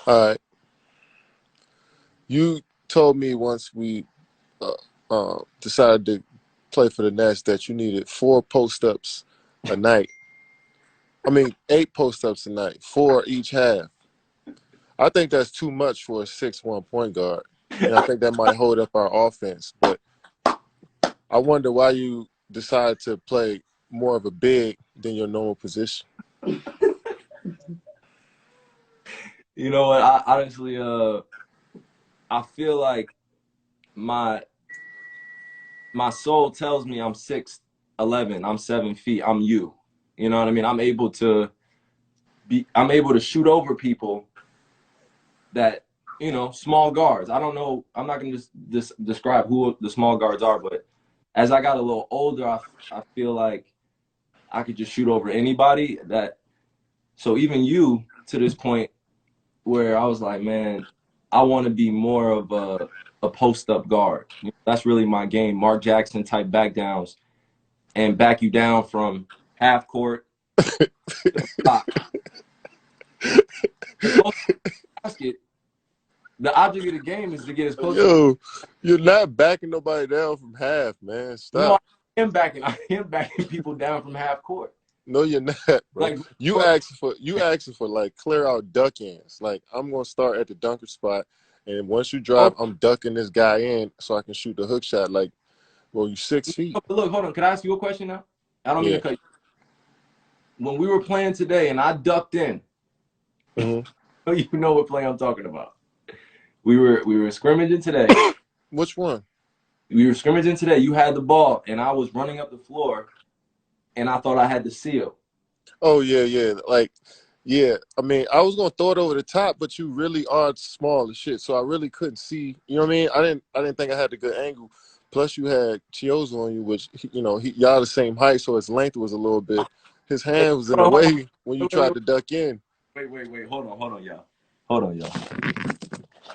All right. You told me once we uh, decided to play for the Nets that you needed 4 post-ups a night. I mean, 8 post-ups a night, 4 each half. I think that's too much for a 6'1" point guard, and I think that might hold up our offense. But I wonder why you decided to play more of a big than your normal position. You know what? I honestly, I feel like my my soul tells me I'm 6'11", I'm 7 feet, I'm you. You know what I mean? I'm able to shoot over people that, small guards. I don't know. I'm not gonna just describe who the small guards are, but as I got a little older, I feel like I could just shoot over anybody. So even you to this point where I was like, man, I want to be more of a post up guard. That's really my game. Mark Jackson type back downs and back you down from half court to the block. The closer to the basket, the object of the game is to get as close as. Yo, you're not backing nobody down from half, man. No, Stop. I am backing people down from half court. No, you're not, bro. Like You asking for like clear out duck ends. Like I'm gonna start at the dunker spot, and once you drive, oh, I'm ducking this guy in so I can shoot the hook shot. Like, well, you 6 feet. look, hold on. Can I ask you a question now? I don't mean to Yeah. cut you. When we were playing today and I ducked in, Hmm. you know what play I'm talking about. We were scrimmaging today. Which one? We were scrimmaging today. You had the ball, and I was running up the floor, and I thought I had the seal. Oh yeah, yeah. Like, yeah. I mean, I was gonna throw it over the top, but you really are small as shit, so I really couldn't see. You know what I mean? I didn't think I had a good angle. Plus, you had Chiozo on you, which y'all the same height, so his length was a little bit. His Wait, hand was in the hold on, way when you hold on, tried to duck in. wait. Hold on, y'all. Hold on, y'all.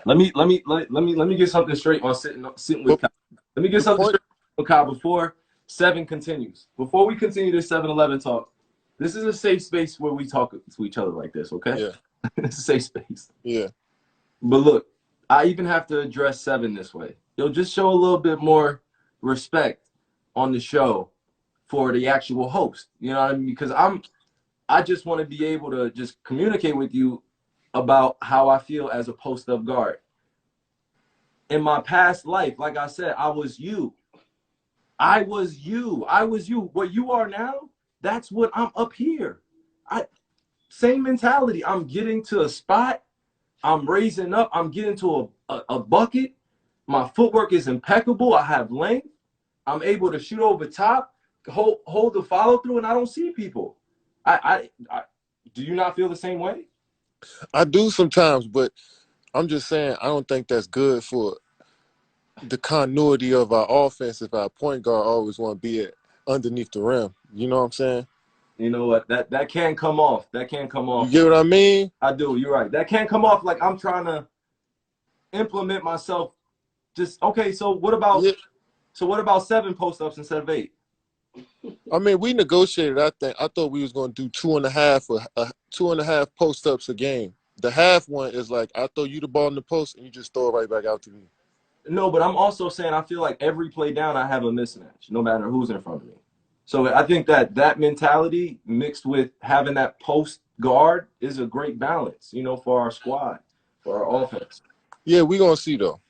Let me get something straight on sitting with But Kyle. Let me get the something point, straight with Kyle before 7 continues. Before we continue this 7-11 talk, this is a safe space where we talk to each other like this, okay? yeah, It's a safe space. yeah. But look, I even have to address 7 this way. You'll just show a little bit more respect on the show for the actual host. You know what I mean? Because I just want to be able to just communicate with you about how I feel as a post-up guard. In my past life, like I said, I was you. I was you. I was you. What you are now, that's what I'm up here. I Same mentality. I'm getting to a spot. I'm raising up. I'm getting to a bucket. My footwork is impeccable. I have length. I'm able to shoot over top, hold the follow through, and I don't see people. I do you not feel the same way? I do sometimes, but I'm just saying I don't think that's good for the continuity of our offense if our point guard always want to be underneath the rim. You know what I'm saying? You know what? That can come off. That can come You off. get what I mean? I do. You're right. That can come off like I'm trying to implement myself. Just okay. Yeah. So what about 7 post ups instead of 8? I mean, we negotiated. I thought we was gonna do 2.5 or 2.5 post ups a game. The half one is like I throw you the ball in the post and you just throw it right back out to me. No, but I'm also saying I feel like every play down I have a mismatch, no matter who's in front of me. So I think that mentality mixed with having that post guard is a great balance, for our squad, for our offense. Yeah, we gonna see though.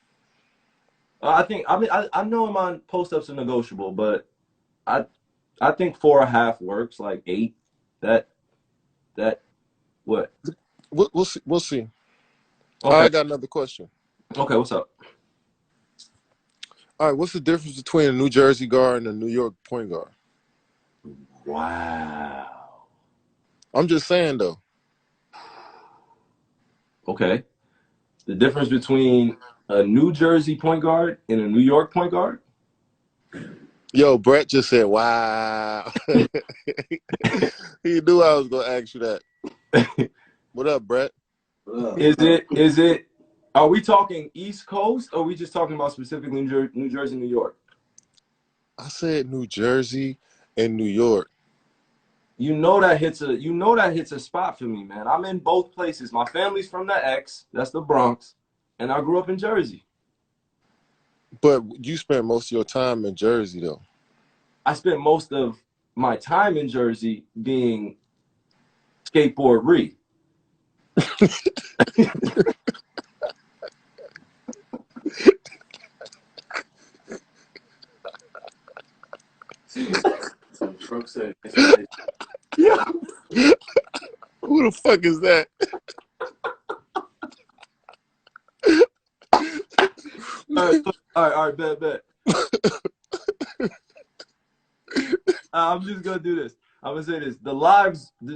I know my post ups are negotiable, but I I think 4.5 works, like 8. That that what? We'll see. We'll see. Okay, I got another question. okay. What's up? All right, what's the difference between a New Jersey guard and a New York point guard? Wow. I'm just saying though. Okay. The difference between a New Jersey point guard and a New York point guard. Yo, Brett just said, "Wow." He knew I was gonna ask you that. What up, Brett? Is it? Are we talking East Coast, or are we just talking about specifically New Jersey, New York? I said New Jersey and New York. that hits a spot for me, man. I'm in both places. My family's from the X, that's the Bronx, and I grew up in Jersey. But you spent most of your time in Jersey, though. I spent most of my time in Jersey being skateboard re. Some truck said, Yeah. Who the fuck is that? All right, bet. I'm just gonna do this. I'm gonna say this.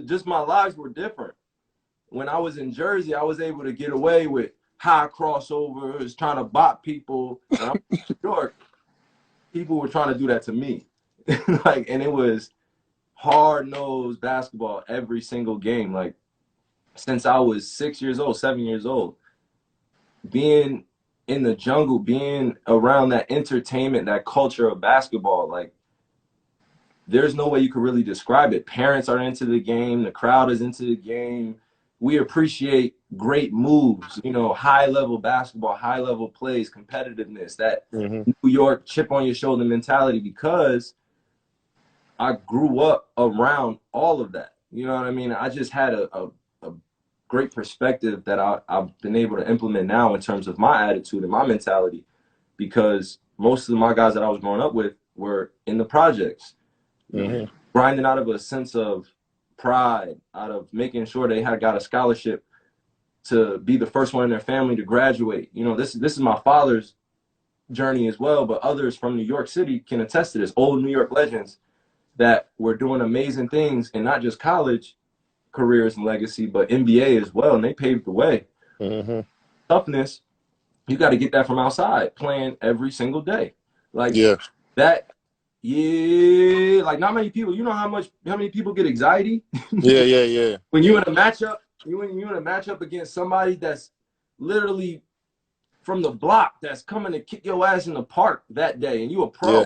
Just my lives were different. When I was in Jersey, I was able to get away with high crossovers, trying to bop people. When I was in New York, people were trying to do that to me. And it was hard-nosed basketball every single game. Like, since I was 6 years old, 7 years old, being in the jungle, being around that entertainment, that culture of basketball, like, there's no way you could really describe it. Parents are into the game. The crowd is into the game. We appreciate great moves, high level basketball, high level plays, competitiveness, that Mm-hmm. New York chip on your shoulder mentality, because I grew up around all of that. You know what I mean? I just had a great perspective that I've been able to implement now in terms of my attitude and my mentality, because most of my guys that I was growing up with were in the projects, Mm-hmm. grinding out of a sense of pride, out of making sure they had got a scholarship to be the first one in their family to graduate. This is my father's journey as well, but others from New York City can attest to this. Old New York legends that were doing amazing things in not just college careers and legacy, but NBA as well, and they paved the way. Mm-hmm. Toughness, you got to get that from outside, playing every single day, like Yeah. that. Yeah, like not many people. You know how many people get anxiety Yeah. when you in a matchup. You in a matchup against somebody that's literally from the block, that's coming to kick your ass in the park that day, and you a pro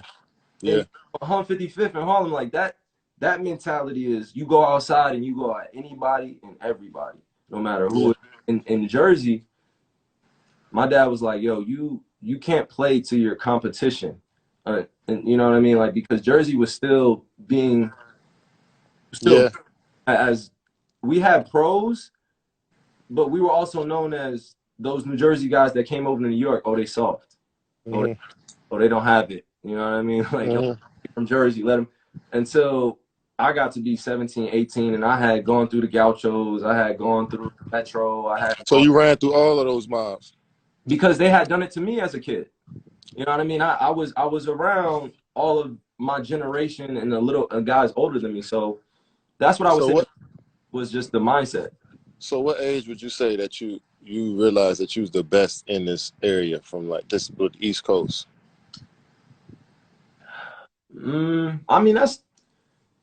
Yeah. in 155th in Harlem, like that. That mentality is, you go outside and you go at anybody and everybody, no matter Yeah. who. In Jersey, my dad was like, "Yo, you can't play to your competition," and you know what I mean, like, because Jersey was still Yeah. as we had pros, but we were also known as those New Jersey guys that came over to New York. Oh, they soft. Oh, Mm-hmm. they don't have it. You know what I mean? Like, Mm-hmm. from Jersey, let them. Until I got to be 17, 18, and I had gone through the Gauchos, I had gone through Metro, I had So gone, you ran through all of those mobs. because they had done it to me as a kid. You know what I mean? I was around all of my generation and the little guys older than me. So that's what I would So say what? was just the mindset. So what age would you say that you realized that you was the best in this area from like this with the East Coast? I mean, that's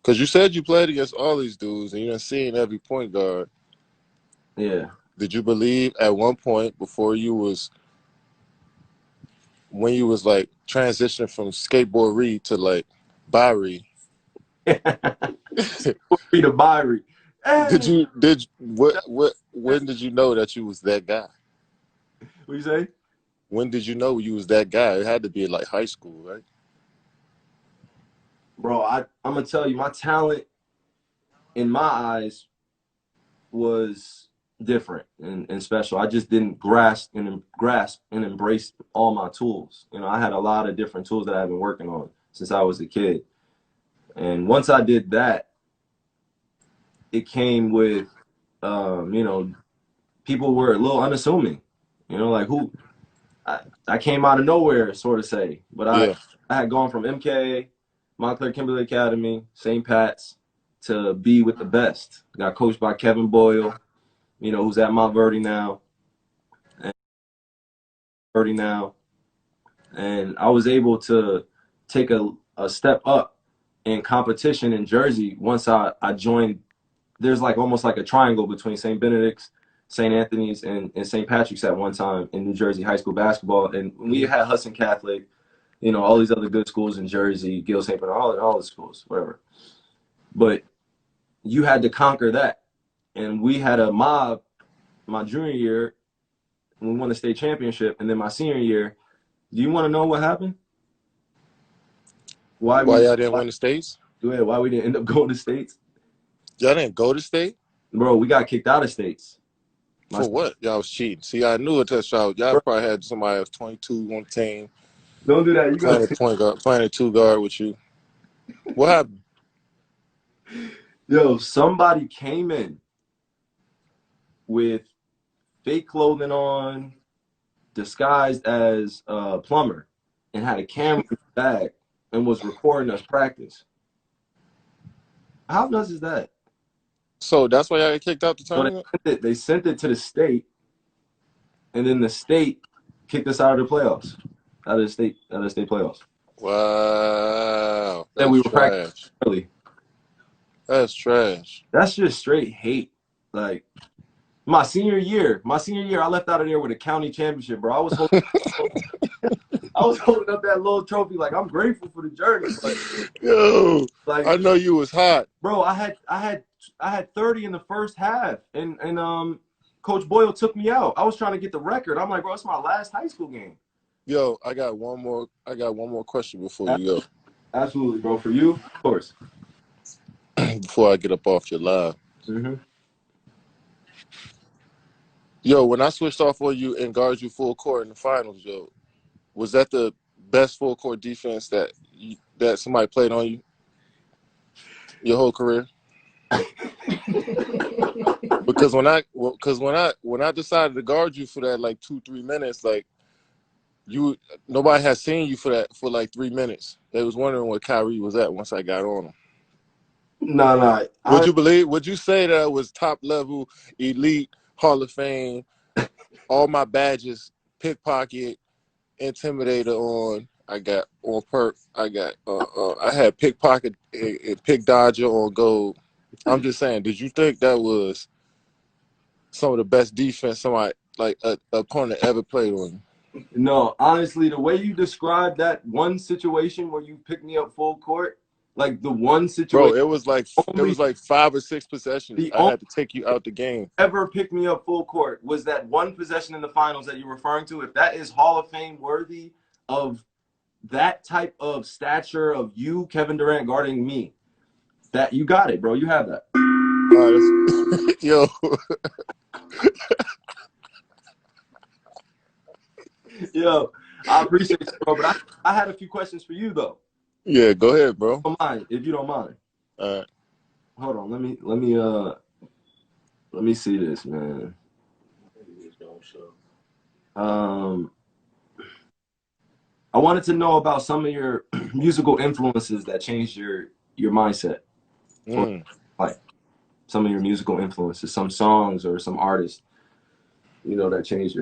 Because you said you played against all these dudes and you done seen every point guard. yeah. Did you believe at one point before when you was like transitioning from skateboard read to like Barry? Free to Byrie. Hey, What when did you know that you was that guy? what you say? When did you know you was that guy? It had to be like high school, right? Bro, I'm gonna tell you, my talent in my eyes was different and special. I just didn't grasp and embrace all my tools. I had a lot of different tools that I've been working on since I was a kid. And once I did that, it came with, people were a little unassuming. Like, who I came out of nowhere, sort of say. But I Yeah. I had gone from MK, Montclair Kimberly Academy, St. Pat's, to be with the best. Got coached by Kevin Boyle, who's at Mount Verdi now, and I was able to take a step up in competition in Jersey once I joined. There's like almost like a triangle between St. Benedict's, St. Anthony's, and St. Patrick's at one time in New Jersey high school basketball. And we had Hudson Catholic, all these other good schools in Jersey, Gill St. Bernard, all the schools, whatever. But you had to conquer that. And we had a mob my junior year when we won the state championship, and then my senior year. Do you want to know what happened? Why Why we y'all didn't why, win the states? why we didn't end up going to states? Y'all didn't go to state? Bro, we got kicked out of states. My For what? Y'all was cheating. See, I knew it. That's y'all bro, probably had somebody else 22 on the team don't do that. You playing a go. point guard, playing a two guard with you. What happened? Yo, somebody came in with fake clothing on, disguised as a plumber, and had a camera in the bag and was recording us practice. How nuts is that? So that's why y'all got kicked out the So tournament? they sent it to the state, and then the state kicked us out of the playoffs, out of the state playoffs. Wow. Then That's we were practicing trash. early. That's trash. That's just straight hate. Like my senior year, I left out of there with a county championship, bro. I was holding up that little trophy, like I'm grateful for the journey, but Yo, like, I know you was hot. bro, I had 30 in the first half, and Coach Boyle took me out. I was trying to get the record. I'm like, bro, it's my last high school game. Yo, I got one more question before you Absolutely, bro. For you, of course. go. Before I get up off your live. Mm-hmm. Yo, when I switched off on you and guarded you full court in the finals, yo, was that the best full court defense that somebody played on you your whole career? Because when I decided to guard you for that like 2-3 minutes, like nobody had seen you for that for like 3 minutes. They was wondering where Kyrie was at once I got on him. No, no. Would you say that I was top level, elite, Hall of Fame, all my badges, pickpocket, intimidator on. I got on perk. I had pickpocket and pick dodger on gold. I'm just saying, did you think that was some of the best defense somebody like a opponent ever played on you? No, honestly, the way you described that one situation where you picked me up full court, like the one Bro, situation, it only was like 5 or 6 possessions. the I only had to take you out the game. ever picked me up full court was that one possession in the finals that you're referring to. If that is Hall of Fame worthy of that type of stature of you, Kevin Durant, guarding me, that you got it, bro. You have that. Yo, Yo, I appreciate you, bro. But I had a few questions for you though. yeah, go ahead, bro. Don't mind if you don't mind. All right. Hold on, let me see this, man. Um, I wanted to know about some of your musical influences that changed your mindset, or like some of your musical influences, some songs or some artists, that changed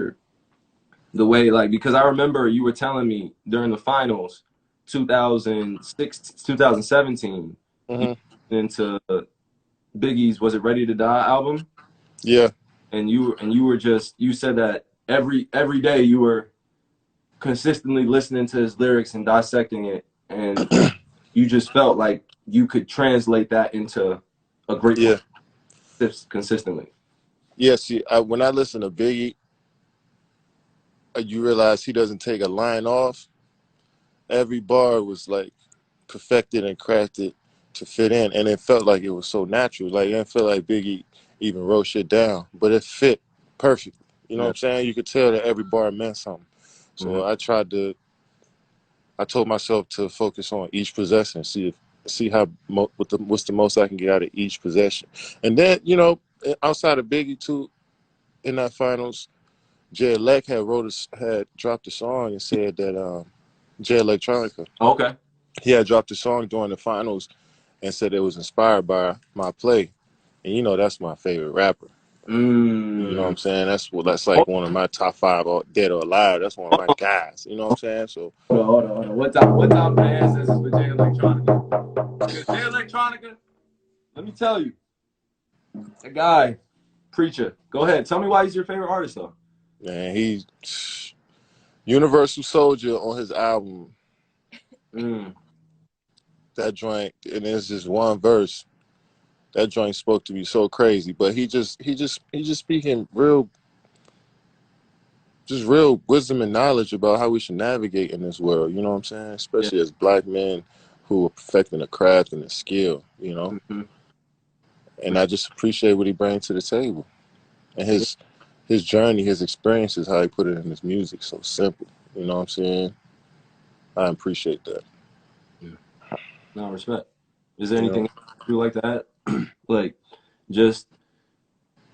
the way, like, because I remember you were telling me during the finals, 2006, 2017, you Mm-hmm. into Biggie's "Was It Ready to Die" album, Yeah. and you said that every day you were consistently listening to his lyrics and dissecting it, and you just felt like you could translate that into a great Yeah. consistently. Yeah. See, when I listen to Biggie, you realize he doesn't take a line off. Every bar was like perfected and crafted to fit in, and it felt like it was so natural. Like it didn't feel like Biggie even wrote shit down, but it fit perfect. You know what Yeah. I'm saying? You could tell that every bar meant something. Mm-hmm. So I told myself to focus on each possession, see how what's the most I can get out of each possession, and then outside of Biggie too, in that finals, Jay Elect had dropped a song and said that Jay Electronica. Okay. He had dropped a song during the finals and said it was inspired by my play. And that's my favorite rapper. You know what Mm. I'm saying? That's like one of my top 5 dead or alive. That's one of my guys. You know what I'm saying? So Hold on. What time of the ancestors for Jay Electronica? Because Jay Electronica, let me tell you, a guy, preacher. Go ahead. Tell me why he's your favorite artist, though. man, he's Universal Soldier on his album. Mm. That joint, and there's just one verse that joint spoke to me so crazy. But he just speaking real, just real wisdom and knowledge about how we should navigate in this world. You know what I'm saying? Yeah. Especially as black men who are perfecting a craft and a skill. You know, Hmm. For and I sure. just appreciate what he brings to the table and Yeah. his journey, his experiences, how he put it in his music. So simple. You know what I'm saying? I appreciate that. Yeah. No, respect. Is there You anything know. you like that? Like, just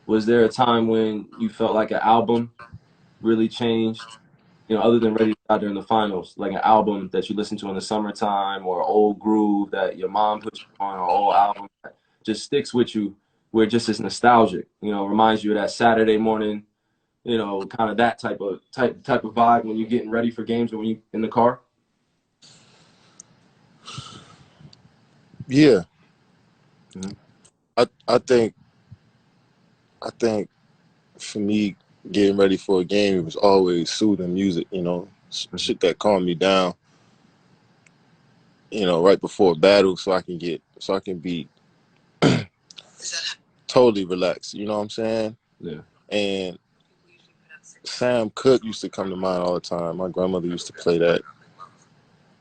was there a time when you felt like an album really changed? You know, other than Ready to Die during the finals, like an album that you listen to in the summertime, or an old groove that your mom put you on, or an old album that just sticks with you, where it just is nostalgic. You know, reminds you of that Saturday morning. You know, kind of that type of vibe when you're getting ready for games or when you in the car. Yeah, Hmm. I think for me, getting ready for a game, it was always soothing music. You know, Hmm. shit that calmed me down. You know, right before a battle, so I can be totally relaxed. You know what I'm saying? Yeah. And Sam Cooke used to come to mind all the time. My grandmother used to play that.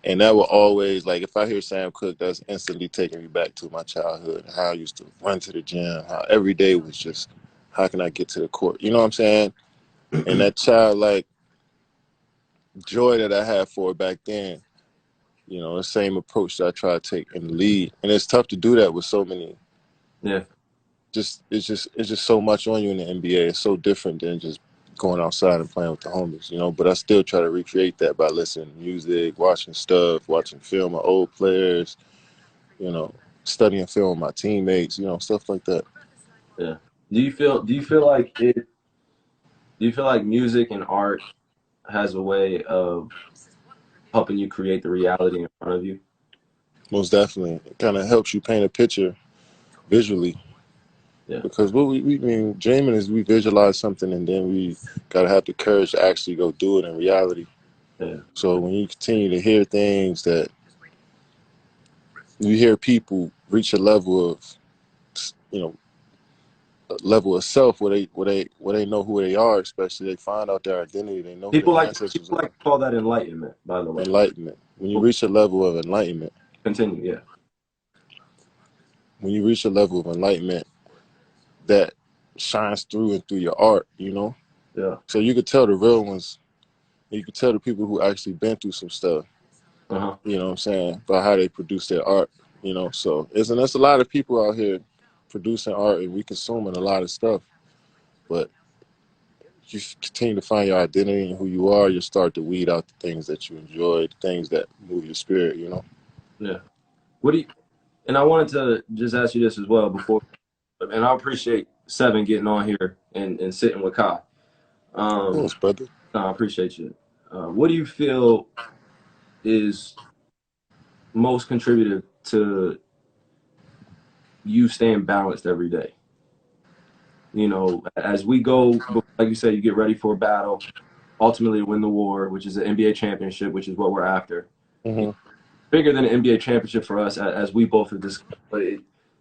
And that will always, like, if I hear Sam Cooke, that's instantly taking me back to my childhood. How I used to run to the gym. How every day was just, how can I get to the court? You know what I'm saying? And that childlike joy that I had for it back then, you know, the same approach that I try to take in the league. And it's tough to do that with so many. Yeah. It's just so much on you in the NBA. It's so different than just going outside and playing with the homies, you know. But I still try to recreate that by listening to music, watching stuff, watching film of old players, you know, studying film with my teammates, you know, stuff like that. Yeah. Do you feel like music and art has a way of helping you create the reality in front of you? Most definitely, it kind of helps you paint a picture visually Yeah. because what we mean dreaming is we visualize something and then we gotta have the courage to actually go do it in reality. Yeah. So when you continue to hear things that you hear people reach a level of, you know, a level of self where they know who they are, especially they find out their identity, they know who People their like ancestors people like are. to call that enlightenment, by the way. Enlightenment. When you Well, reach a level of enlightenment, continue. Yeah. when you reach a level of enlightenment that shines through and through your art, you know. Yeah. So you could tell the real ones. You could tell the people who actually been through some stuff. Uh-huh. You know what I'm saying, by how they produce their art. You know, so there's a lot of people out here producing art and we consuming a lot of stuff, but you continue to find your identity and who you are, you start to weed out the things that you enjoy, the things that move your spirit, you know? Yeah. What do you and I wanted to just ask you this as well before, and I appreciate Seven getting on here and sitting with Kai. Um, Yes, brother. no, I appreciate you. What do you feel is most contributive to you staying balanced every day? You know, as we go, like you said, you get ready for a battle, ultimately win the war, which is an NBA championship, which is what we're after. You Hmm. know, bigger than an NBA championship for us, as we both have discussed. But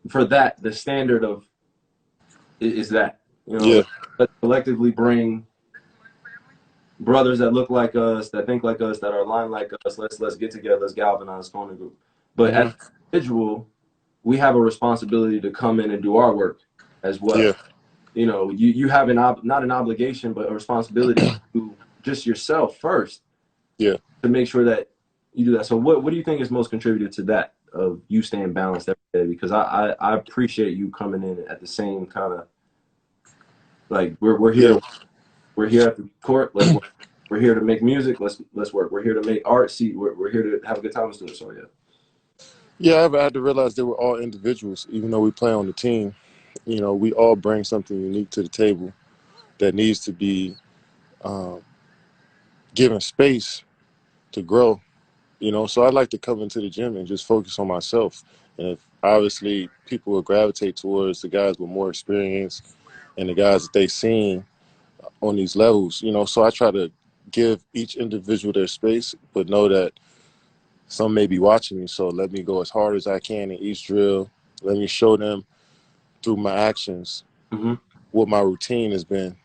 for that, the standard of is that, you know, Yeah. let's collectively bring brothers that look like us, that think like us, that are aligned like us. Let's get together, let's galvanize, form a group. But as Hmm. an individual, we have a responsibility to come in and do our work as Yeah. well. You know, you have not an obligation, but a responsibility to just yourself first Yeah. to make sure that you do that. So what do you think is most contributed to that of you staying balanced every day? Because I appreciate you coming in at the same kind of like we're here Yeah. to we're here at the court. Let's work. We're here to make music. Let's work. We're here to make art. See, we're here to have a good time. Let's do it. So yeah, Yeah, I had to realize they were all individuals, even though we play on the team. You know, we all bring something unique to the table that needs to be um, given space to grow. You know, so I like to come into the gym and just focus on myself. And if obviously people will gravitate towards the guys with more experience and the guys that they seen on these levels, you know, so I try to give each individual their space, but know that some may be watching me. So let me go as hard as I can in each drill. Let me show them. through my actions Mm-hmm. what my routine has been,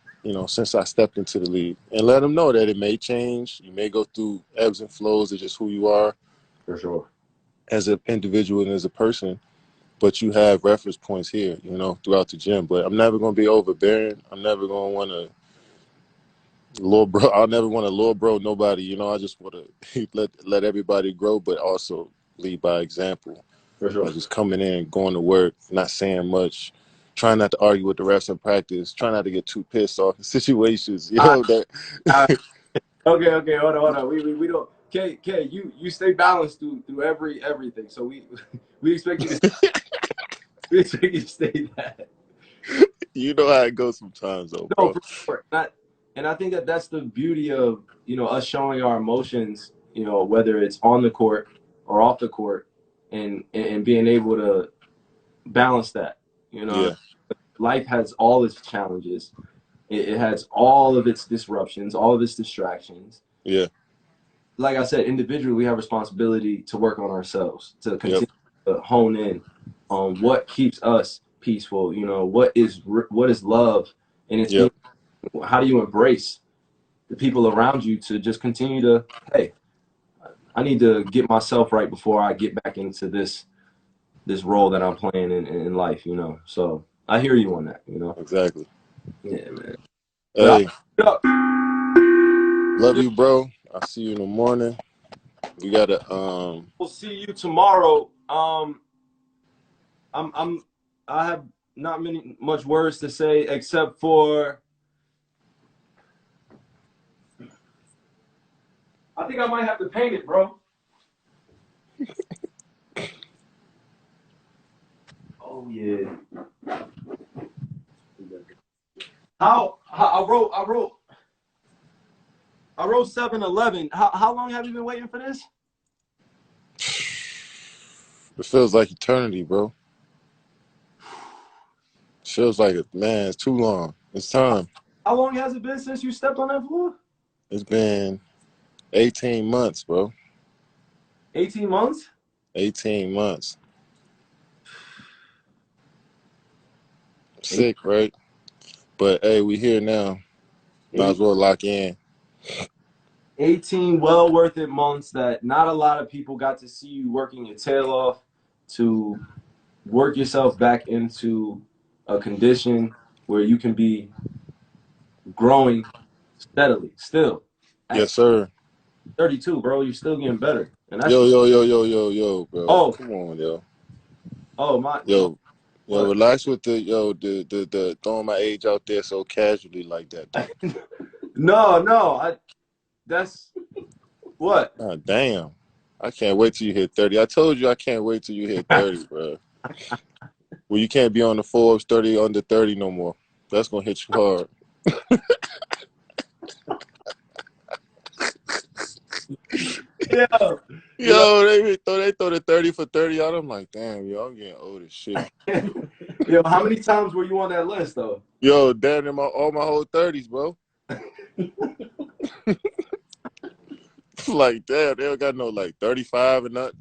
since I stepped into the league, and let them know that it may change. You may go through ebbs and flows of just who you are For sure. as an individual and as a person, but you have reference points here, throughout the gym. But I'm never going to be overbearing. I'm never going to want to low bro. I'll never want to low bro nobody. I just want to let everybody grow, but also lead by example. For sure. Like just coming in, going to work, not saying much, trying not to argue with the refs in practice, trying not to get too pissed off in situations. That. I, okay. Hold on. We don't. K, you stay balanced through everything. So we expect you to stay that. You know how it goes sometimes, though, No, bro. for sure. And I think that's the beauty of us showing our emotions. Whether it's on the court or off the court, and being able to balance that. Yeah, Life has all its challenges. It has all of its disruptions, all of its distractions. yeah, Like I said, individually, we have responsibility to work on ourselves, to yep, continue to hone in on what keeps us peaceful. What is love, and it's being. yep, How do you embrace the people around you to just continue to, hey, I need to get myself right before I get back into this role that I'm playing in life. So I hear you on that. exactly. Yeah, man. But Hey, love you, bro. I'll see you in the morning. We gotta, we'll see you tomorrow. I'm I have not much words to say except for I think I might have to paint it, bro. Oh yeah. How I wrote 7-Eleven. How long have you been waiting for this? it feels like eternity, bro. It feels like it, man. It's too long. It's time. How long has it been since you stepped on that floor? It's been 18 months, bro. 18 months? 18 months. Sick, right? But hey, we here now. Might as Eight, well lock in. 18 well worth it months that not a lot of people got to see you working your tail off to work yourself back into a condition where you can be growing steadily still at Yes, sir. 32, bro. You're still getting better, and that's Yo, just yo, yo, yo, yo, yo, bro. oh Come on, yo. my Yo, yo, what. relax with the throwing my age out there so casually like that though. No, that's what. God damn. I can't wait till you hit 30. I told you I can't wait till you hit 30, bro. Well, you can't be on the Forbes 30 under 30 no more. That's gonna hit you hard. Yeah, you know. Yo, they throw the 30 for 30 out. I'm like, damn, yo, I'm getting old as shit. Yo, how many times were you on that list though? Yo, damn, all my whole 30s, bro. Like, damn, they don't got no like 35 and not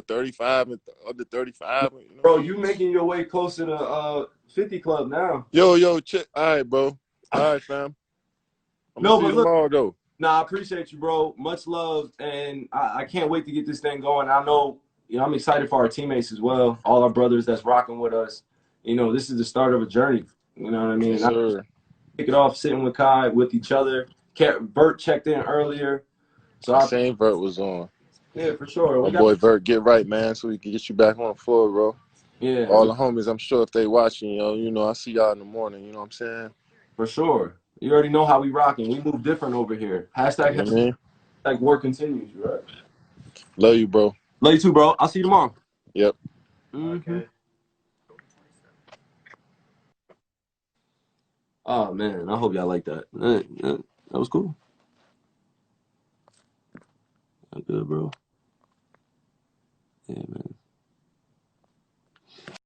35 and under 35. Bro, you making your way closer to 50 club now. Yo, check. All right, bro. All right, fam. I'm gonna No, see you but look, tomorrow, though. nah, I appreciate you, bro. Much love, and I can't wait to get this thing going. I know, I'm excited for our teammates as well, all our brothers that's rocking with us. This is the start of a journey. You know what I mean? Yes, And I sir. kick it off sitting with Kai, with each other. Bert checked in earlier, so I seen Vert was on. yeah, for sure. My We got boy Vert, get right, man, so we can get you back on the floor, bro. yeah, All the homies, I'm sure if they watching, I see y'all in the morning. You know what I'm saying? for sure. You already know how we rocking. We move different over here. You know what I mean? Hashtag work continues, right? Love you, bro. Love you too, bro. I'll see you tomorrow. Yep. Okay. Oh man, I hope y'all like that. That was cool. Good, bro. Yeah, man.